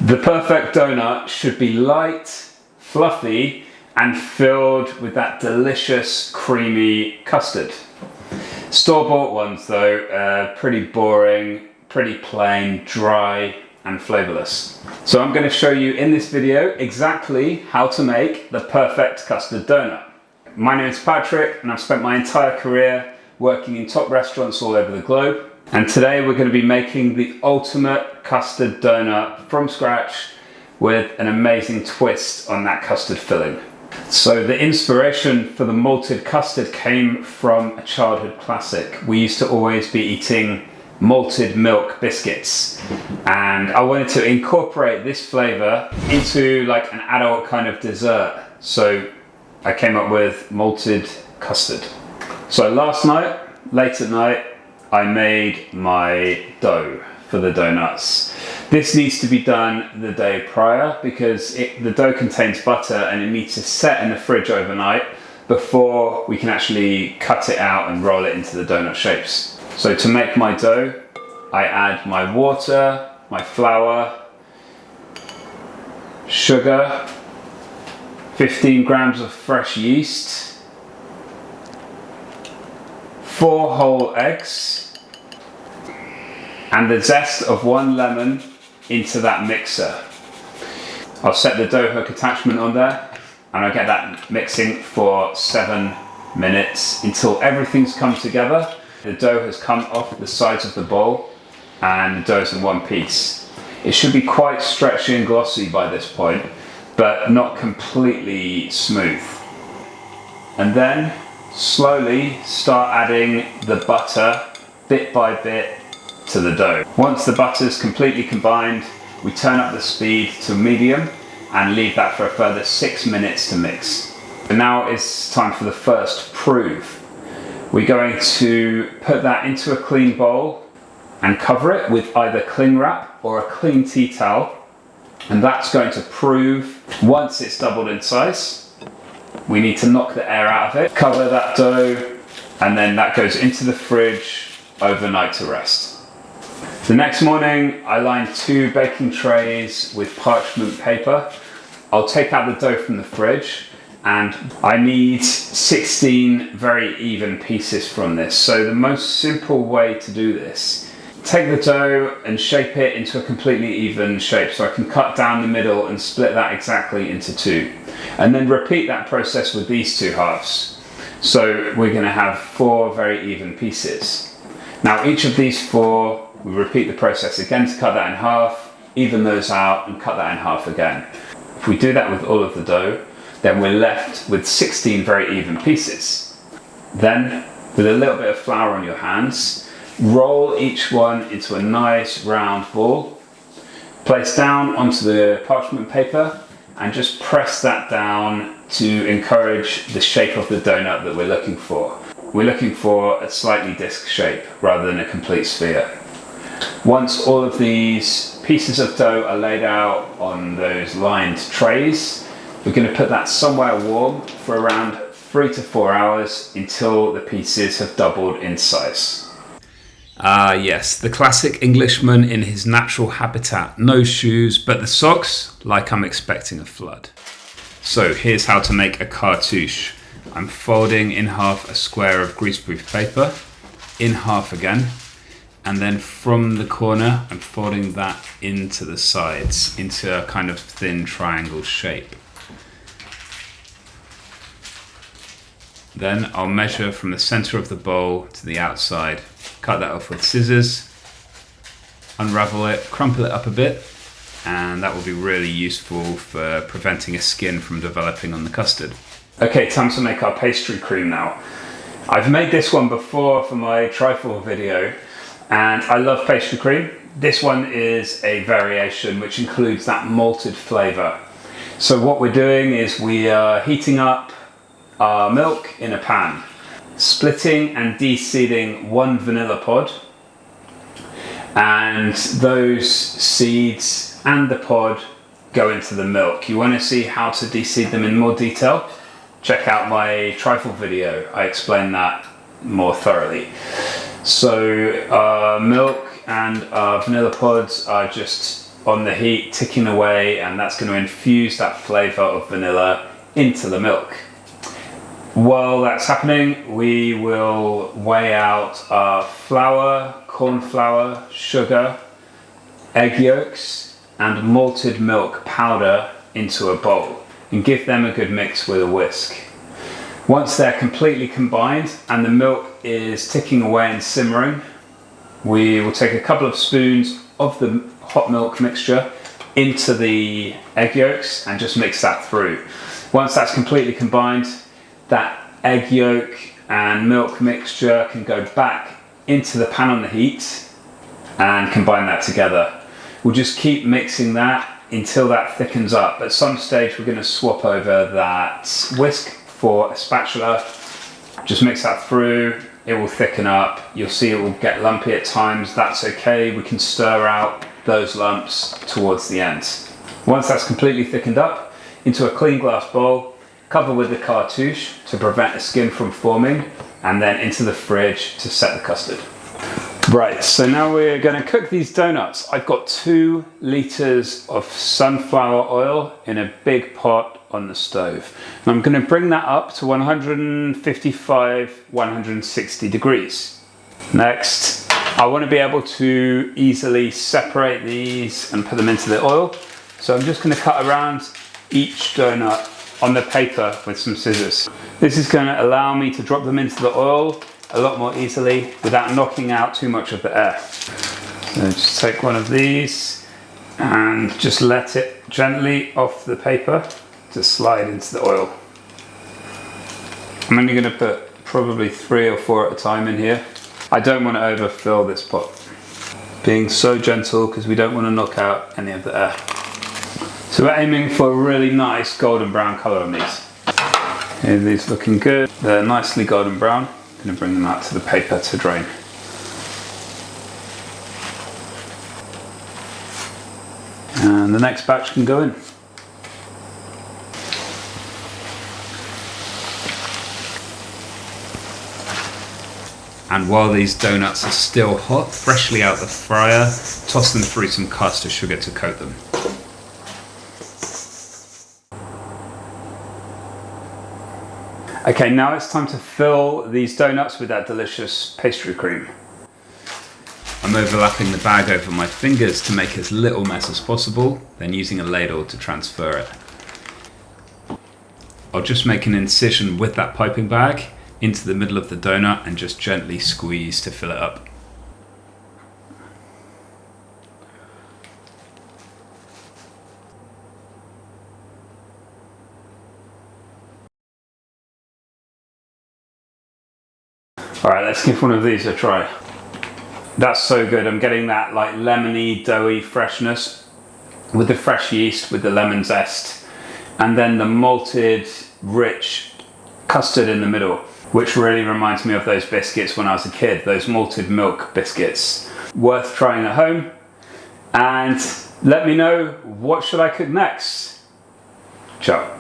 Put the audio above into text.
The perfect donut should be light, fluffy, and filled with that delicious creamy custard. Store-bought ones though are pretty boring, pretty plain, dry and flavourless. So I'm going to show you in this video exactly how to make the perfect custard donut. My name is Patrick and I've spent my entire career working in top restaurants all over the globe. And today we're going to be making the ultimate custard donut from scratch with an amazing twist on that custard filling. So the inspiration for the malted custard came from a childhood classic. We used to always be eating malted milk biscuits, and I wanted to incorporate this flavor into like an adult kind of dessert. So I came up with malted custard. So last night, late at night, I made my dough for the donuts. This needs to be done the day prior because the dough contains butter and it needs to set in the fridge overnight before we can actually cut it out and roll it into the donut shapes. So to make my dough, I add my water, my flour, sugar, 15 grams of fresh yeast, 4 whole eggs, and the zest of 1 lemon into that mixer. I'll set the dough hook attachment on there and I'll get that mixing for 7 minutes until everything's come together. The dough has come off the sides of the bowl and the dough's in one piece. It should be quite stretchy and glossy by this point, but not completely smooth. And then slowly start adding the butter bit by bit to the dough. Once the butter is completely combined, we turn up the speed to medium and leave that for a further 6 minutes to mix. And now it's time for the first proof. We're going to put that into a clean bowl and cover it with either cling wrap or a clean tea towel, and that's going to prove once it's doubled in size. We need to knock the air out of it, cover that dough, and then that goes into the fridge overnight to rest. The next morning, I line 2 baking trays with parchment paper. I'll take out the dough from the fridge, and I need 16 very even pieces from this. So the most simple way to do this, take the dough and shape it into a completely even shape so I can cut down the middle and split that exactly into 2. And then repeat that process with these 2 halves. So we're going to have 4 very even pieces. Now each of these 4, we repeat the process again to cut that in half, even those out and cut that in half again. If we do that with all of the dough, then we're left with 16 very even pieces. Then, with a little bit of flour on your hands, roll each one into a nice round ball, place down onto the parchment paper, and just press that down to encourage the shape of the donut that we're looking for. We're looking for a slightly disc shape rather than a complete sphere. Once all of these pieces of dough are laid out on those lined trays, we're going to put that somewhere warm for around 3 to 4 hours until the pieces have doubled in size. Ah yes, the classic Englishman in his natural habitat. No shoes, but the socks, like I'm expecting a flood. So here's how to make a cartouche. I'm folding in half a square of greaseproof paper, in half again, and then from the corner I'm folding that into the sides, into a kind of thin triangle shape. Then I'll measure from the center of the bowl to the outside, cut that off with scissors, unravel it, crumple it up a bit, and that will be really useful for preventing a skin from developing on the custard. Okay, time to make our pastry cream now. I've made this one before for my trifle video, and I love pastry cream. This one is a variation which includes that malted flavor. So what we're doing is we are heating up our milk in a pan, splitting and de-seeding 1 vanilla pod, and those seeds and the pod go into the milk. You want to see how to de-seed them in more detail? Check out my trifle video, I explain that more thoroughly. So our milk and our vanilla pods are just on the heat, ticking away, and that's going to infuse that flavour of vanilla into the milk. While that's happening, we will weigh out our flour, corn flour, sugar, egg yolks, and malted milk powder into a bowl and give them a good mix with a whisk. Once they're completely combined and the milk is ticking away and simmering, we will take a couple of spoons of the hot milk mixture into the egg yolks and just mix that through. Once that's completely combined, that egg yolk and milk mixture can go back into the pan on the heat and combine that together. We'll just keep mixing that until that thickens up. At some stage, we're going to swap over that whisk for a spatula. Just mix that through, it will thicken up. You'll see it will get lumpy at times. That's okay. We can stir out those lumps towards the end. Once that's completely thickened up, into a clean glass bowl, cover with the cartouche to prevent the skin from forming, and then into the fridge to set the custard. Right, so now we're going to cook these donuts. I've got 2 litres of sunflower oil in a big pot on the stove. And I'm going to bring that up to 155, 160 degrees. Next, I want to be able to easily separate these and put them into the oil. So I'm just going to cut around each donut on the paper with some scissors. This is going to allow me to drop them into the oil a lot more easily without knocking out too much of the air. So just take one of these and just let it gently off the paper to slide into the oil. I'm only going to put probably 3 or 4 at a time in here. I don't want to overfill this pot. Being so gentle because we don't want to knock out any of the air. So we're aiming for a really nice golden brown colour on these. Okay, these looking good. They're nicely golden brown. I'm going to bring them out to the paper to drain. And the next batch can go in. And while these donuts are still hot, freshly out the fryer, toss them through some caster sugar to coat them. Okay, now it's time to fill these donuts with that delicious pastry cream. I'm overlapping the bag over my fingers to make as little mess as possible, then using a ladle to transfer it. I'll just make an incision with that piping bag into the middle of the donut and just gently squeeze to fill it up. Alright, let's give one of these a try. That's so good. I'm getting that like lemony, doughy freshness with the fresh yeast, with the lemon zest, and then the malted, rich custard in the middle, which really reminds me of those biscuits when I was a kid, those malted milk biscuits. Worth trying at home. And let me know, what should I cook next? Ciao.